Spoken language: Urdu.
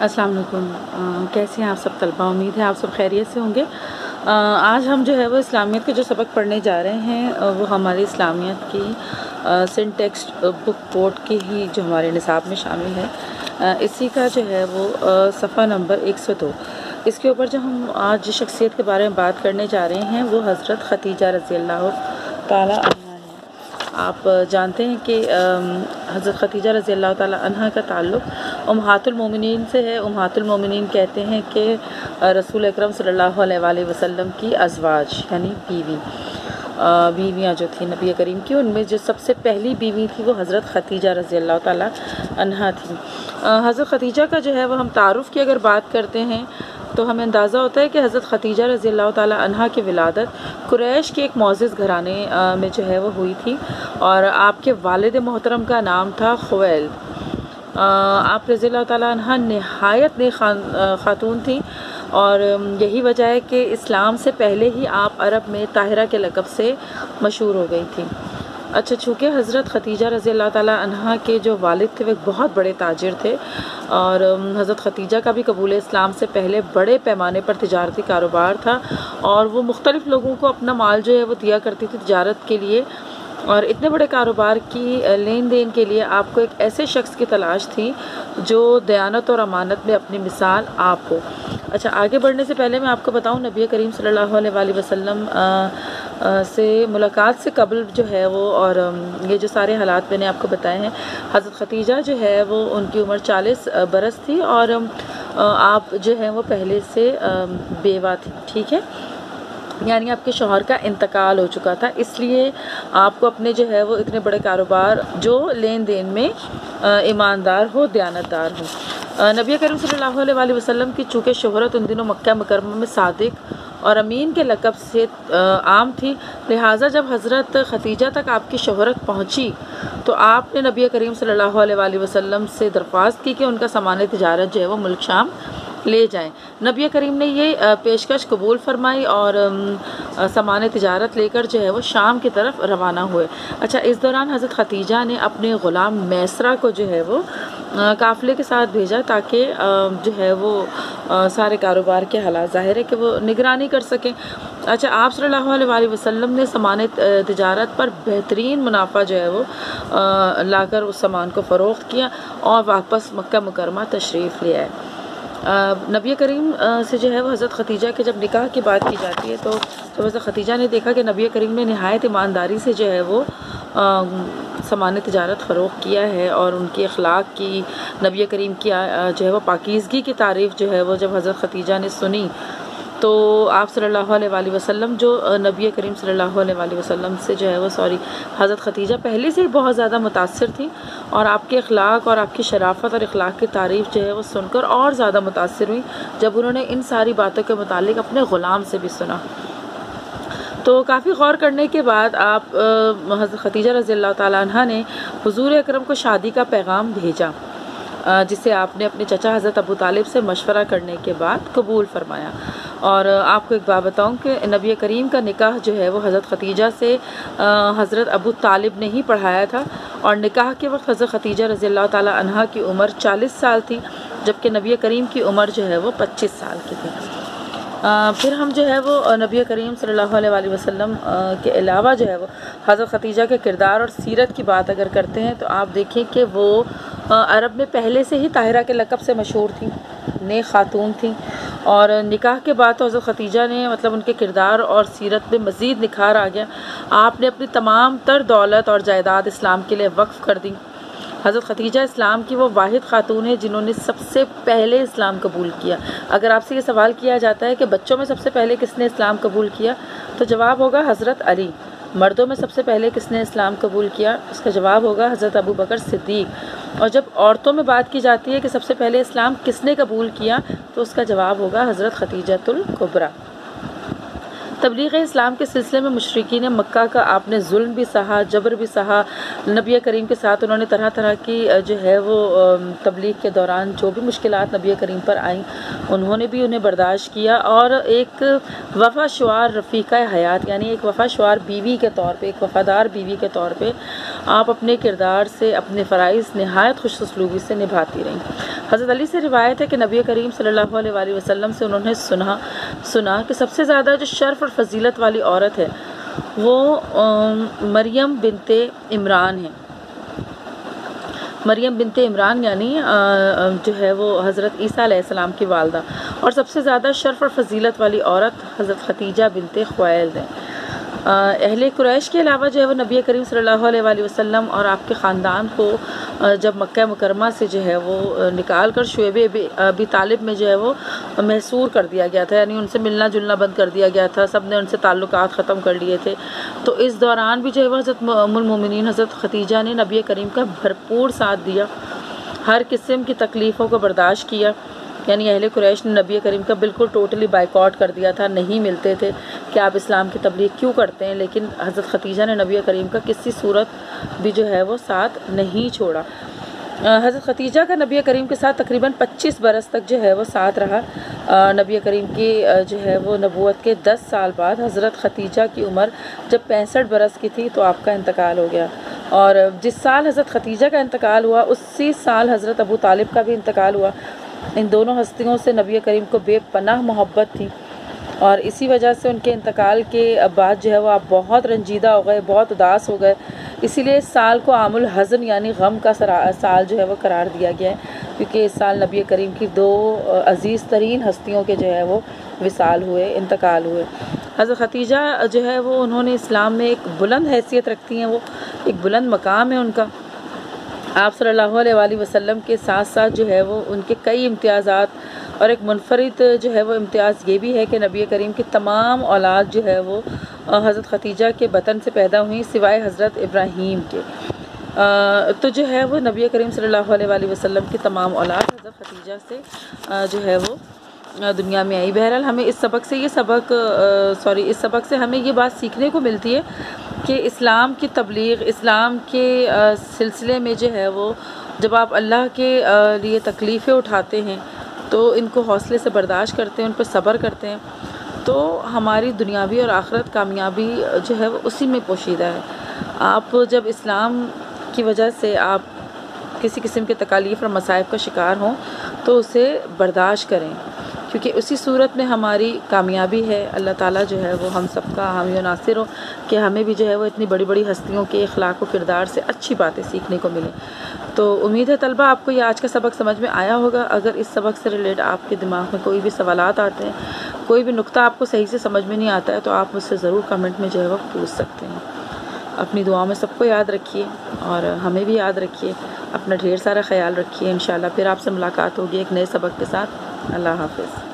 السلام علیکم۔ کیسے ہیں آپ سب طلبہ؟ امید ہے آپ سب خیریت سے ہوں گے۔ آج ہم جو ہے وہ اسلامیت کے جو سبق پڑھنے جا رہے ہیں وہ ہماری اسلامیت کی سنٹیکسٹ بک بورڈ کی ہی جو ہمارے نصاب میں شامل ہے، اسی کا جو ہے وہ صفحہ نمبر 102۔ اس کے اوپر جو ہم آج جس شخصیت کے بارے میں بات کرنے جا رہے ہیں وہ حضرت خدیجہ رضی اللہ تعالیٰ عنہ ہے۔ آپ جانتے ہیں کہ حضرت خدیجہ رضی اللہ تعالیٰ عنہ کا تعلق امہات المومنین سے ہے۔ امہات المومنین کہتے ہیں کہ رسول اکرم صلی اللہ علیہ وآلہ وسلم کی ازواج یعنی بیویاں جو تھیں نبی کریم کی، ان میں جو سب سے پہلی بیوی تھی وہ حضرت خدیجہ رضی اللہ تعالیٰ عنہ تھی۔ حضرت خدیجہ کا جو ہے وہ ہم تعارف کی اگر بات کرتے ہیں تو ہمیں اندازہ ہوتا ہے کہ حضرت خدیجہ رضی اللہ تعالیٰ عنہ کی ولادت قریش کے ایک معزز گھرانے میں جو ہے وہ ہوئی تھی، اور آپ کے والد محترم کا نام تھا خویلد۔ آپ رضی اللہ تعالیٰ عنہ نہایت نیک خاتون تھیں، اور یہی وجہ ہے کہ اسلام سے پہلے ہی آپ عرب میں طاہرہ کے لقب سے مشہور ہو گئی تھیں۔ اچھا، چونکہ حضرت خدیجہ رضی اللہ تعالیٰ عنہ کے جو والد تھے وہ ایک بہت بڑے تاجر تھے، اور حضرت خدیجہ کا بھی قبول اسلام سے پہلے بڑے پیمانے پر تجارتی کاروبار تھا، اور وہ مختلف لوگوں کو اپنا مال جو ہے وہ دیا کرتی تھی تجارت کے لیے، اور اتنے بڑے کاروبار کی لین دین کے لیے آپ کو ایک ایسے شخص کی تلاش تھی جو دیانت اور امانت میں اپنی مثال آپ ہو۔ اچھا، آگے بڑھنے سے پہلے میں آپ کو بتاؤں نبی کریم صلی اللہ علیہ وآلہ وسلم سے ملاقات سے قبل جو ہے وہ، اور یہ جو سارے حالات میں نے آپ کو بتائے ہیں، حضرت خدیجہ جو ہے وہ ان کی عمر 40 برس تھی، اور آپ جو ہیں وہ پہلے سے بیوہ تھی، ٹھیک ہے، یعنی آپ کے شوہر کا انتقال ہو چکا تھا، اس لیے آپ کو اپنے جو ہے وہ اتنے بڑے کاروبار جو لین دین میں ایماندار ہو، دیانتدار ہو۔ نبی کریم صلی اللہ علیہ وآلہ وسلم کی چونکہ شہرت ان دنوں مکہ مکرمہ میں صادق اور امین کے لقب سے عام تھی، لہٰذا جب حضرت خدیجہ تک آپ کی شہرت پہنچی تو آپ نے نبی کریم صلی اللہ علیہ وآلہ وسلم سے درخواست کی کہ ان کا سامان تجارت جو ہے وہ ملک شام لے جائیں۔ نبی کریم نے یہ پیشکش قبول فرمائی اور سامان تجارت لے کر جو ہے وہ شام کی طرف روانہ ہوئے۔ اچھا، اس دوران حضرت خدیجہ نے اپنے غلام میسرہ کو جو ہے وہ قافلے کے ساتھ بھیجا تاکہ جو ہے وہ سارے کاروبار کے حالات ظاہر ہے کہ وہ نگرانی کر سکیں۔ اچھا، آپ صلی اللہ علیہ وآلہ وسلم نے سامان تجارت پر بہترین منافع جو ہے وہ لا کر اس سامان کو فروخت کیا اور واپس مکہ مکرمہ تشریف لے آئے۔ نبی کریم سے جو ہے وہ حضرت خدیجہ کے جب نکاح کی بات کی جاتی ہے تو جب حضرت خدیجہ نے دیکھا کہ نبی کریم نے نہایت ایمانداری سے جو ہے وہ سامان تجارت فروخت کیا ہے، اور ان کی اخلاق کی، نبی کریم کی جو ہے وہ پاکیزگی کی تعریف جو ہے وہ جب حضرت خدیجہ نے سنی تو آپ صلی اللہ علیہ وآلہ وسلم جو نبی کریم صلی اللہ علیہ وآلہ وسلم سے جو ہے وہ حضرت خدیجہ پہلے سے ہی بہت زیادہ متاثر تھی، اور آپ کے اخلاق اور آپ کی شرافت اور اخلاق کی تعریف جو ہے وہ سن کر اور زیادہ متاثر ہوئی جب انہوں نے ان ساری باتوں کے متعلق اپنے غلام سے بھی سنا۔ تو کافی غور کرنے کے بعد آپ حضرت خدیجہ رضی اللہ تعالیٰ عنہ نے حضور اکرم کو شادی کا پیغام بھیجا، جسے آپ نے اپنے چچا حضرت ابو طالب سے مشورہ کرنے کے بعد قبول فرمایا۔ اور آپ کو ایک بات بتاؤں کہ نبی کریم کا نکاح جو ہے وہ حضرت خدیجہ سے حضرت ابو طالب نے ہی پڑھایا تھا، اور نکاح کے وقت حضرت خدیجہ رضی اللہ تعالیٰ عنہ کی عمر 40 سال تھی، جبکہ نبی کریم کی عمر جو ہے وہ 25 سال کی تھی۔ پھر ہم جو ہے وہ نبی کریم صلی اللہ علیہ وآلہ وسلم کے علاوہ جو ہے وہ حضرت خدیجہ کے کردار اور سیرت کی بات اگر کرتے ہیں تو آپ دیکھیں کہ وہ عرب میں پہلے سے ہی طاہرہ کے لقب سے مشہور تھیں، نیک خاتون تھیں، اور نکاح کے بعد تو حضرت خدیجہ نے ان کے کردار اور سیرت میں مزید نکھار آ گیا۔ آپ نے اپنی تمام تر دولت اور جائیداد اسلام کے لیے وقف کر دی۔ حضرت خدیجہ اسلام کی وہ واحد خاتون ہے جنہوں نے سب سے پہلے اسلام قبول کیا۔ اگر آپ سے یہ سوال کیا جاتا ہے کہ بچوں میں سب سے پہلے کس نے اسلام قبول کیا تو جواب ہوگا حضرت علی۔ مردوں میں سب سے پہلے کس نے اسلام قبول کیا، اس کا جواب ہوگا حضرت ابو بکر صدیق۔ اور جب عورتوں میں بات کی جاتی ہے کہ سب سے پہلے اسلام کس نے قبول کیا تو اس کا جواب ہوگا حضرت خدیجۃ الکبریٰ۔ تبلیغ اسلام کے سلسلے میں مشرکین مکہ کا آپ نے ظلم بھی سہا، جبر بھی سہا۔ نبی کریم کے ساتھ انہوں نے طرح طرح کی جو ہے وہ تبلیغ کے دوران جو بھی مشکلات نبی کریم پر آئیں انہوں نے بھی انہیں برداشت کیا، اور ایک وفا شعار رفیقہ حیات یعنی ایک وفا شعار بیوی کے طور پہ، ایک وفادار بیوی کے طور پہ آپ اپنے کردار سے اپنے فرائض نہایت خوش اسلوبی سے نبھاتی رہیں۔ حضرت علی سے روایت ہے کہ نبی کریم صلی اللہ علیہ وآلہ وسلم سے انہوں نے سنا کہ سب سے زیادہ جو شرف اور فضیلت والی عورت ہے وہ مریم بنت عمران ہے۔ مریم بنت عمران یعنی جو ہے وہ حضرت عیسیٰ علیہ السلام کی والدہ، اور سب سے زیادہ شرف اور فضیلت والی عورت حضرت خدیجہ بنت خویلد ہیں۔ اہل قریش کے علاوہ جو ہے وہ نبی کریم صلی اللہ علیہ وآلہ وسلم اور آپ کے خاندان کو جب مکہ مکرمہ سے جو ہے وہ نکال کر شعیب ابی طالب میں جو ہے وہ محصور کر دیا گیا تھا، یعنی ان سے ملنا جلنا بند کر دیا گیا تھا، سب نے ان سے تعلقات ختم کر لیے تھے۔ تو اس دوران بھی جو ہے وہ حضرت ام المومنین حضرت خدیجہ نے نبی کریم کا بھرپور ساتھ دیا، ہر قسم کی تکلیفوں کو برداشت کیا، یعنی اہل قریش نے نبی کریم کا بالکل ٹوٹلی بائیکاٹ کر دیا تھا، نہیں ملتے تھے کہ آپ اسلام کی تبلیغ کیوں کرتے ہیں، لیکن حضرت خدیجہ نے نبی کریم کا کسی صورت بھی جو ہے وہ ساتھ نہیں چھوڑا۔ حضرت خدیجہ کا نبی کریم کے ساتھ تقریباً 25 برس تک جو ہے وہ ساتھ رہا۔ نبی کریم کی جو ہے وہ نبوت کے 10 سال بعد حضرت خدیجہ کی عمر جب 65 برس کی تھی تو آپ کا انتقال ہو گیا، اور جس سال حضرت خدیجہ کا انتقال ہوا اسی سال حضرت ابو طالب کا بھی انتقال ہوا۔ ان دونوں ہستیوں سے نبی کریم کو بے پناہ محبت تھی، اور اسی وجہ سے ان کے انتقال کے بعد جو ہے وہ آپ بہت رنجیدہ ہو گئے، بہت اداس ہو گئے۔ اسی لیے اس سال کو عام الحزن یعنی غم کا سال جو ہے وہ قرار دیا گیا ہے، کیونکہ اس سال نبی کریم کی 2 عزیز ترین ہستیوں کے جو ہے وہ وصال ہوئے، انتقال ہوئے۔ حضرت خدیجہ جو ہے وہ انہوں نے اسلام میں ایک بلند حیثیت رکھتی ہیں، وہ ایک بلند مقام ہے ان کا۔ آپ صلی اللہ علیہ وآلہ وسلم کے ساتھ ساتھ جو ہے وہ ان کے کئی امتیازات، اور ایک منفرد جو ہے وہ امتیاز یہ بھی ہے کہ نبی کریم کی تمام اولاد جو ہے وہ حضرت خدیجہ کے بطن سے پیدا ہوئی سوائے حضرت ابراہیم کے۔ تو جو ہے وہ نبی کریم صلی اللہ علیہ وآلہ وسلم کی تمام اولاد حضرت خدیجہ سے جو ہے وہ دنیا میں آئی۔ بہرحال ہمیں اس سبق سے ہمیں یہ بات سیکھنے کو ملتی ہے کہ اسلام کی تبلیغ، اسلام کے سلسلے میں جو ہے وہ جب آپ اللہ کے لیے تکلیفیں اٹھاتے ہیں تو ان کو حوصلے سے برداشت کرتے ہیں، ان پر صبر کرتے ہیں، تو ہماری دنیاوی اور آخرت کامیابی جو ہے وہ اسی میں پوشیدہ ہے۔ آپ جب اسلام کی وجہ سے آپ کسی قسم کے تکالیف اور مصائب کا شکار ہوں تو اسے برداشت کریں، کیونکہ اسی صورت میں ہماری کامیابی ہے۔ اللہ تعالیٰ جو ہے وہ ہم سب کا حامی و ناصر ہو کہ ہمیں بھی جو ہے وہ اتنی بڑی بڑی ہستیوں کے اخلاق و کردار سے اچھی باتیں سیکھنے کو ملیں۔ تو امید ہے طلبہ آپ کو یہ آج کا سبق سمجھ میں آیا ہوگا۔ اگر اس سبق سے ریلیٹ آپ کے دماغ میں کوئی بھی سوالات آتے ہیں، کوئی بھی نقطہ آپ کو صحیح سے سمجھ میں نہیں آتا ہے، تو آپ مجھ سے ضرور کمنٹ میں جو ہے وہ پوچھ سکتے ہیں۔ اپنی دعاؤں میں سب کو یاد رکھیے اور ہمیں بھی یاد رکھیے، اپنا ڈھیر سارا خیال رکھیے۔ انشاءاللہ پھر آپ سے ملاقات ہوگی ایک نئے سبق کے ساتھ۔ اللہ حافظ۔